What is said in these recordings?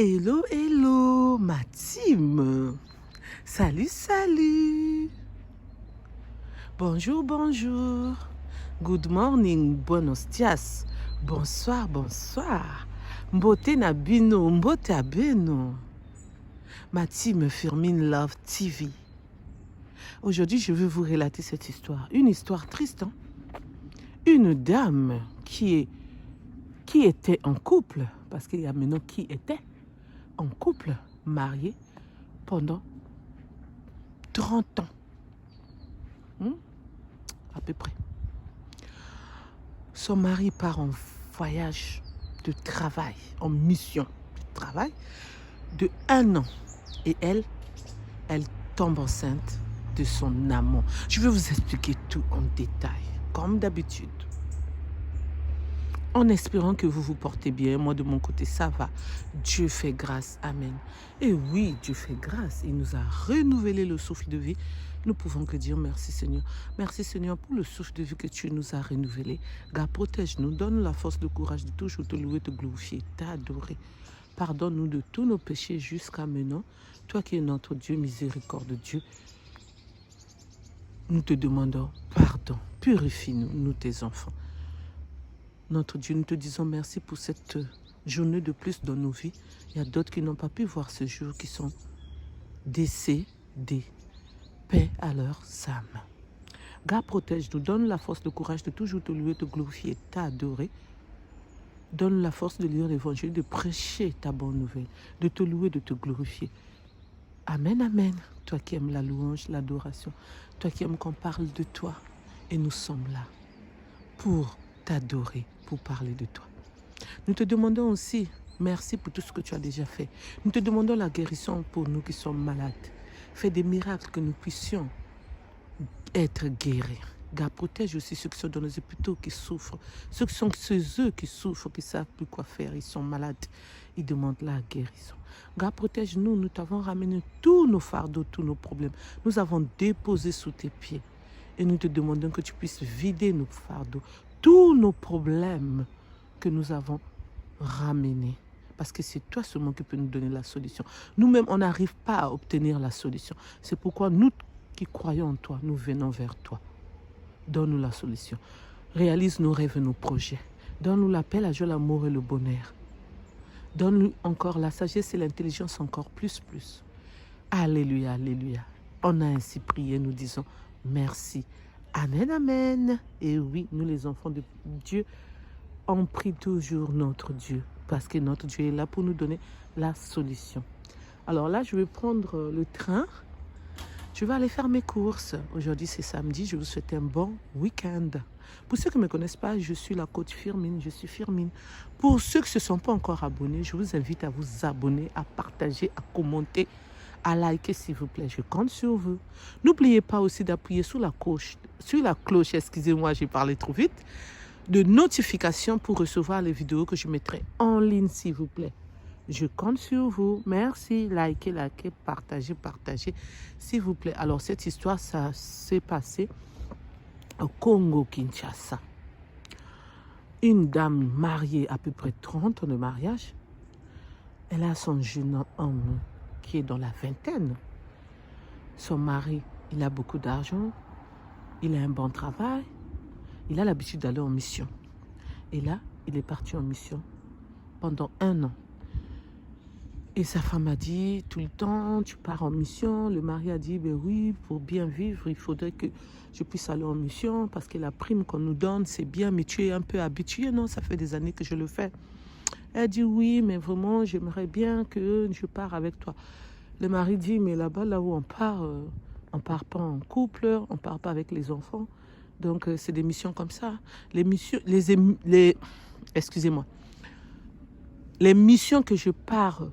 Hello, hello, ma team. Salut, salut. Bonjour, bonjour. Good morning, buenos dias. Bonsoir, bonsoir. Mbote na bino, mbote abeno. Ma team Firmin Love TV. Aujourd'hui, je veux vous relater cette histoire. Une histoire triste, hein? Une dame qui était en couple, parce qu'il y a maintenant qui était en couple, marié, pendant 30 ans. À peu près. Son mari part en voyage de travail, en mission de travail, de 1 an. Et elle tombe enceinte de son amant. Je vais vous expliquer tout en détail, comme d'habitude. En espérant que vous vous portez bien. Moi, de mon côté, ça va. Dieu fait grâce. Amen. Et oui, Dieu fait grâce. Il nous a renouvelé le souffle de vie. Nous pouvons que dire merci, Seigneur. Merci, Seigneur, pour le souffle de vie que tu nous as renouvelé. Garde, protège-nous. Donne-nous la force, le courage de toujours te louer, te glorifier, t'adorer. Pardonne-nous de tous nos péchés jusqu'à maintenant. Toi qui es notre Dieu, miséricorde Dieu, nous te demandons pardon. Purifie-nous, nous tes enfants. Notre Dieu, nous te disons merci pour cette journée de plus dans nos vies. Il y a d'autres qui n'ont pas pu voir ce jour, qui sont décédés. Paix à leur âme. Garde, protège-nous, donne la force, le courage de toujours te louer, te glorifier, t'adorer. Donne la force de lire l'évangile, de prêcher ta bonne nouvelle, de te louer, de te glorifier. Amen, amen. Toi qui aimes la louange, l'adoration, toi qui aimes qu'on parle de toi. Et nous sommes là pour t'adorer, pour parler de toi. Nous te demandons aussi merci pour tout ce que tu as déjà fait. Nous te demandons la guérison pour nous qui sommes malades. Fais des miracles que nous puissions être guéris. Garde, protège aussi ceux qui sont dans les hôpitaux, qui souffrent. Ceux qui sont chez eux, qui souffrent, qui ne savent plus quoi faire. Ils sont malades. Ils demandent la guérison. Garde, protège-nous. Nous t'avons ramené tous nos fardeaux, tous nos problèmes. Nous avons déposé sous tes pieds. Et nous te demandons que tu puisses vider nos fardeaux, tous nos problèmes que nous avons ramenés. Parce que c'est toi seulement qui peux nous donner la solution. Nous-mêmes, on n'arrive pas à obtenir la solution. C'est pourquoi nous qui croyons en toi, nous venons vers toi. Donne-nous la solution. Réalise nos rêves et nos projets. Donne-nous la paix, la joie, l'amour et le bonheur. Donne-nous encore la sagesse et l'intelligence encore plus. Alléluia, alléluia. On a ainsi prié, nous disons merci. Amen, amen. Et oui, nous les enfants de Dieu, on prie toujours notre Dieu. Parce que notre Dieu est là pour nous donner la solution. Alors là, je vais prendre le train. Je vais aller faire mes courses. Aujourd'hui, c'est samedi. Je vous souhaite un bon week-end. Pour ceux qui ne me connaissent pas, je suis la coach Firmin. Je suis Firmin. Pour ceux qui ne se sont pas encore abonnés, je vous invite à vous abonner, à partager, à commenter, à liker s'il vous plaît. Je compte sur vous. N'oubliez pas aussi d'appuyer sur la cloche, excusez-moi, j'ai parlé trop vite, de notification pour recevoir les vidéos que je mettrai en ligne s'il vous plaît. Je compte sur vous. Merci. Likez, partagez, s'il vous plaît. Alors, cette histoire, ça s'est passé au Congo-Kinshasa. Une dame mariée à peu près 30 ans de mariage, elle a son jeune homme qui est dans la vingtaine. Son mari, il a beaucoup d'argent, il a un bon travail, il a l'habitude d'aller en mission. Et là, il est parti en mission pendant 1 an. Et sa femme a dit, tout le temps, tu pars en mission. Le mari a dit, ben oui, pour bien vivre, il faudrait que je puisse aller en mission parce que la prime qu'on nous donne, c'est bien, mais tu es un peu habitué, non? Ça fait des années que je le fais. Elle dit, oui, mais vraiment, j'aimerais bien que je pars avec toi. Le mari dit, mais là-bas, là où on part pas en couple, on part pas avec les enfants. Donc, c'est des missions comme ça. Excusez-moi. Les missions que je pars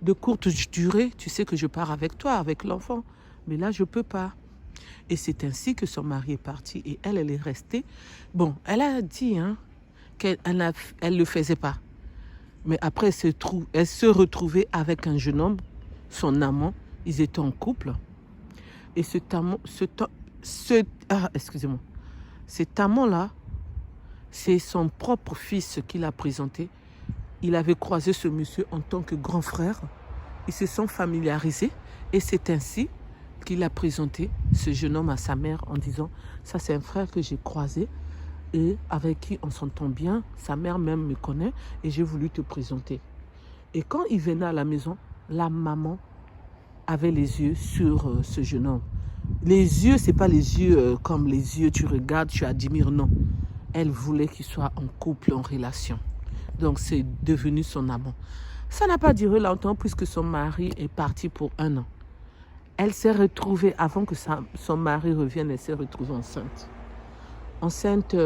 de courte durée, tu sais que je pars avec toi, avec l'enfant. Mais là, je ne peux pas. Et c'est ainsi que son mari est parti et elle est restée. Bon, elle a dit qu'elle ne le faisait pas. Mais après, elle se retrouvait avec un jeune homme, son amant. Ils étaient en couple. Et cet amant-là, c'est son propre fils qui l'a présenté il avait croisé ce monsieur en tant que grand frère. Ils se sont familiarisés et c'est ainsi qu'il a présenté ce jeune homme à sa mère en disant « Ça, c'est un frère que j'ai croisé et avec qui on s'entend bien. Sa mère même me connaît et j'ai voulu te présenter. » Et quand il venait à la maison, la maman avait les yeux sur ce jeune homme. Les yeux, ce n'est pas les yeux comme les yeux, tu regardes, tu admires, non. Elle voulait qu'il soit en couple, en relation. Donc, c'est devenu son amant. Ça n'a pas duré longtemps puisque son mari est parti pour 1 an. Elle s'est retrouvée, avant que son mari revienne, elle s'est retrouvée enceinte. Enceinte,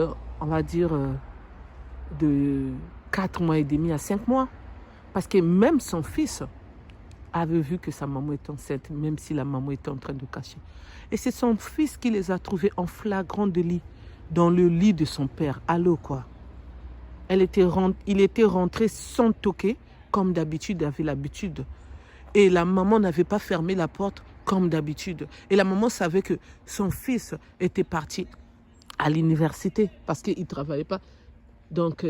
on va dire, de 4 mois et demi à 5 mois. Parce que même son fils avait vu que sa maman était enceinte, même si la maman était en train de cacher. Et c'est son fils qui les a trouvés en flagrant délit, dans le lit de son père. Allô, quoi. Il était rentré sans toquer, comme d'habitude, il avait l'habitude. Et la maman n'avait pas fermé la porte, comme d'habitude. Et la maman savait que son fils était parti à l'université, parce qu'il ne travaillait pas. Donc,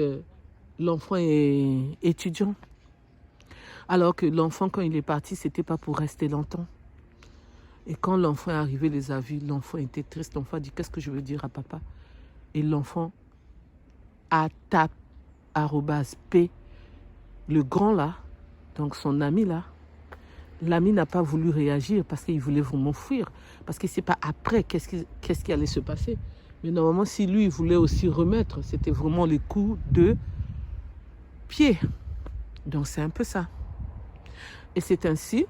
l'enfant est étudiant. Alors que l'enfant, quand il est parti, ce n'était pas pour rester longtemps. Et quand l'enfant est arrivé, les a vus, l'enfant était triste. L'enfant a dit, qu'est-ce que je veux dire à papa? Et l'enfant a tapé @P, le grand là, donc son ami là. L'ami n'a pas voulu réagir parce qu'il voulait vraiment fuir. Parce qu'il ne sait pas après qu'est-ce qui allait se passer. Mais normalement, si lui, il voulait aussi remettre, c'était vraiment les coups de pied. Donc c'est un peu ça. Et c'est ainsi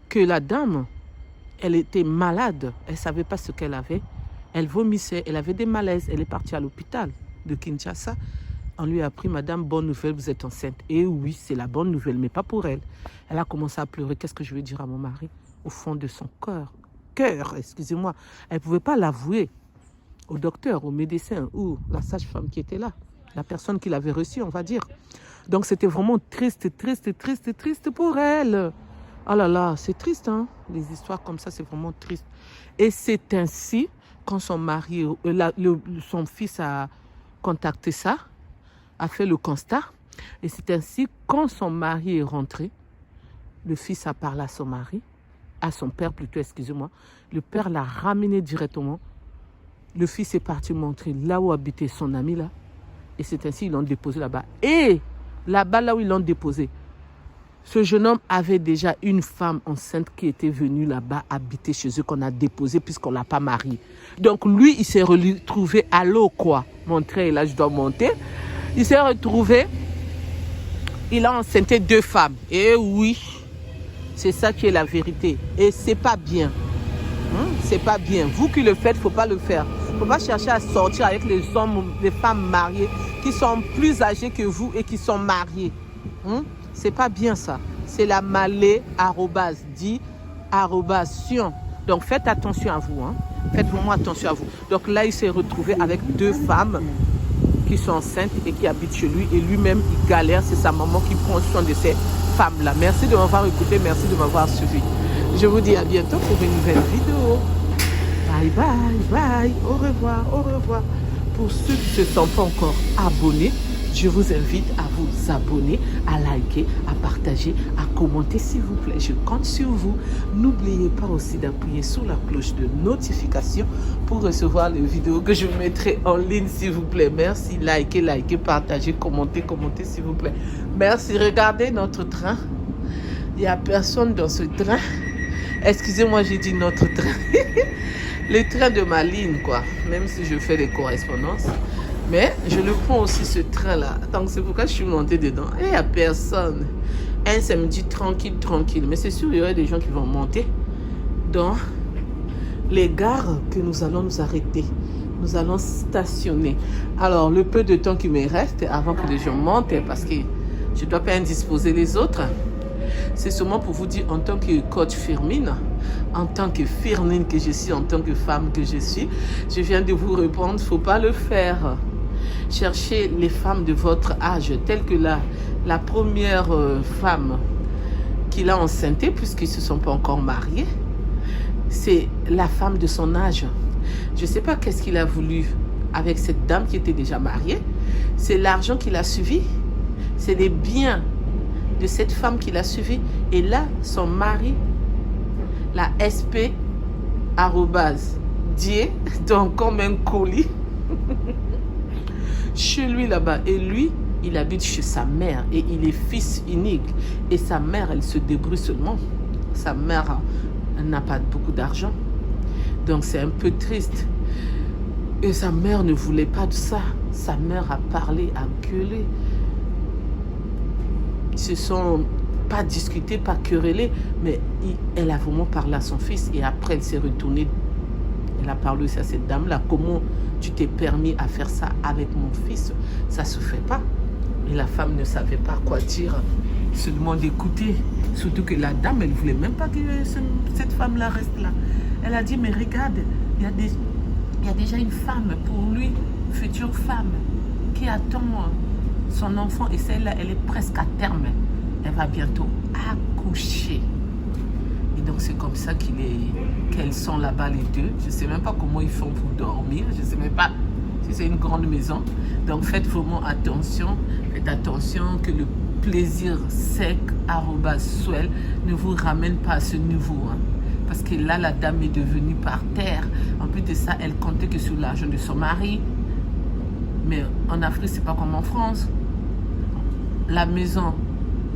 que la dame, elle était malade. Elle ne savait pas ce qu'elle avait. Elle vomissait, elle avait des malaises. Elle est partie à l'hôpital de Kinshasa. On lui a appris, madame, bonne nouvelle, vous êtes enceinte. Et oui, c'est la bonne nouvelle, mais pas pour elle. Elle a commencé à pleurer. Qu'est-ce que je veux dire à mon mari? Au fond de son cœur, excusez-moi. Elle ne pouvait pas l'avouer au docteur, au médecin ou la sage-femme qui était là. La personne qui l'avait reçue, on va dire. Donc, c'était vraiment triste pour elle. Oh là là, c'est triste, hein? Les histoires comme ça, c'est vraiment triste. Et c'est ainsi, quand son mari, son fils a contacté ça, a fait le constat, et c'est ainsi, quand son mari est rentré, le fils a parlé à son mari, à son père plutôt, excusez-moi, le père l'a ramené directement, le fils est parti montrer là où habitait son ami là, et c'est ainsi qu'ils l'ont déposé là-bas. Et là-bas, là où ils l'ont déposé, ce jeune homme avait déjà une femme enceinte qui était venue là-bas habiter chez eux, qu'on a déposé puisqu'on ne l'a pas marié. Donc lui, il s'est retrouvé à l'eau, quoi. Montrer, là, je dois monter. Il s'est retrouvé, il a enceinté 2 femmes. Et oui, c'est ça qui est la vérité. Et c'est pas bien. C'est pas bien. Vous qui le faites, il ne faut pas le faire. Il ne faut pas chercher à sortir avec les hommes, les femmes mariées qui sont plus âgées que vous et qui sont mariées. C'est pas bien ça. C'est la malais @dit @sion. Donc faites attention à vous. Faites vraiment attention à vous. Donc là, il s'est retrouvé avec 2 femmes qui sont enceintes et qui habitent chez lui. Et lui-même, il galère. C'est sa maman qui prend soin de ces femmes-là. Merci de m'avoir écouté. Merci de m'avoir suivi. Je vous dis à bientôt pour une nouvelle vidéo. Bye, bye, bye. Au revoir, au revoir. Pour ceux qui ne se sont pas encore abonnés, je vous invite à vous abonner, à liker, à partager, à commenter s'il vous plaît. Je compte sur vous. N'oubliez pas aussi d'appuyer sur la cloche de notification pour recevoir les vidéos que je mettrai en ligne s'il vous plaît. Merci. Likez, partagez, commentez s'il vous plaît. Merci. Regardez notre train. Il n'y a personne dans ce train. Excusez-moi, j'ai dit notre train. Le train de ma ligne, quoi. Même si je fais des correspondances. Mais je le prends aussi, ce train-là. Donc, c'est pourquoi je suis montée dedans. Et il n'y a personne. Un samedi tranquille. Mais c'est sûr, il y aura des gens qui vont monter dans les gares que nous allons nous arrêter. Nous allons stationner. Alors, le peu de temps qui me reste avant que les gens montent, parce que je ne dois pas indisposer les autres, c'est seulement pour vous dire, en tant que coach Firmine, en tant que Firmine que je suis, en tant que femme que je suis, je viens de vous répondre, il ne faut pas le faire. Cherchez les femmes de votre âge, telles que la première femme qu'il a enceintée, puisqu'ils ne se sont pas encore mariés, c'est la femme de son âge. Je ne sais pas qu'est-ce qu'il a voulu avec cette dame qui était déjà mariée. C'est l'argent qu'il a suivi. C'est les biens de cette femme qui l'a suivi. Et là, son mari, la SP, @die, donc comme un colis, chez lui là-bas. Et lui, il habite chez sa mère et il est fils unique. Et sa mère, elle se débrouille seulement. Sa mère n'a pas beaucoup d'argent. Donc c'est un peu triste. Et sa mère ne voulait pas de ça. Sa mère a parlé, a gueulé. Ils se sont pas discutés, pas querellés, mais elle a vraiment parlé à son fils. Et après, elle s'est retournée. Elle a parlé aussi à cette dame-là. Comment tu t'es permis à faire ça avec mon fils? Ça se fait pas. Et la femme ne savait pas quoi dire, seulement d'écouter. Surtout que la dame, elle ne voulait même pas que cette femme-là reste là. Elle a dit, mais regarde, il y a déjà une femme pour lui, future femme, qui attend son enfant. Et celle-là, elle est presque à terme. Elle va bientôt accoucher. Et donc, c'est comme ça qu'elles sont là-bas les deux. Je ne sais même pas comment ils font pour dormir. Je ne sais même pas si c'est une grande maison. Donc, faites vraiment attention. Faites attention que le plaisir sec, @swell, ne vous ramène pas à ce niveau. Hein. Parce que là, la dame est devenue par terre. En plus de ça, elle comptait que sur l'argent de son mari. Mais en Afrique, c'est pas comme en France. La maison,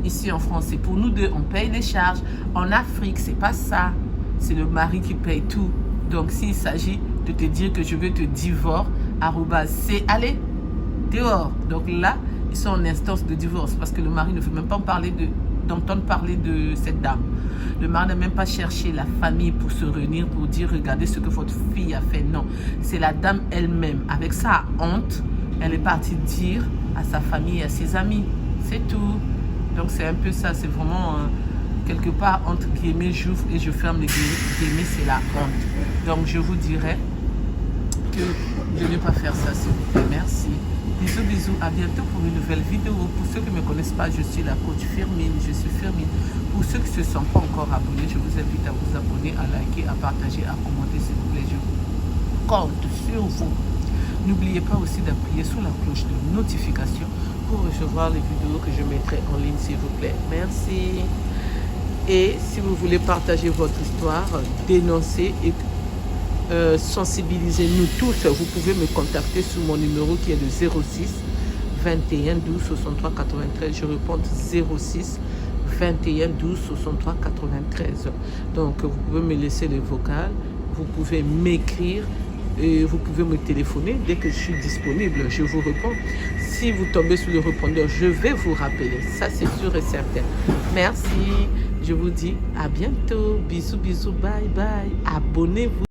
ici en France, c'est pour nous deux, on paye les charges. En Afrique, c'est pas ça. C'est le mari qui paye tout. Donc, s'il s'agit de te dire que je veux te divorcer, c'est allez, dehors. Donc là, ils sont en instance de divorce parce que le mari ne veut même pas d'entendre parler de cette dame. Le mari n'a même pas cherché la famille pour se réunir, pour dire, regardez ce que votre fille a fait. Non, c'est la dame elle-même. Avec sa honte, elle est partie dire à sa famille et à ses amis. C'est tout. Donc c'est un peu ça, c'est vraiment quelque part, entre guillemets, j'ouvre et je ferme les guillemets, c'est la honte. Donc je vous dirais que de ne pas faire ça, s'il vous plaît. Merci. Bisous, bisous. À bientôt pour une nouvelle vidéo. Pour ceux qui ne me connaissent pas, je suis la coach Firmine. Je suis Firmine. Pour ceux qui ne se sont pas encore abonnés, je vous invite à vous abonner, à liker, à partager, à commenter, s'il vous plaît. Je compte sur vous. N'oubliez pas aussi d'appuyer sur la cloche de notification pour recevoir les vidéos que je mettrai en ligne, s'il vous plaît. Merci. Et si vous voulez partager votre histoire, dénoncer et sensibiliser-nous tous, vous pouvez me contacter sur mon numéro qui est le 06 21 12 63 93. Je réponds 06 21 12 63 93. Donc vous pouvez me laisser les vocales, vous pouvez m'écrire et vous pouvez me téléphoner dès que je suis disponible. Je vous réponds. Si vous tombez sur le répondeur, je vais vous rappeler. Ça, c'est sûr et certain. Merci. Je vous dis à bientôt. Bisous, bisous. Bye, bye. Abonnez-vous.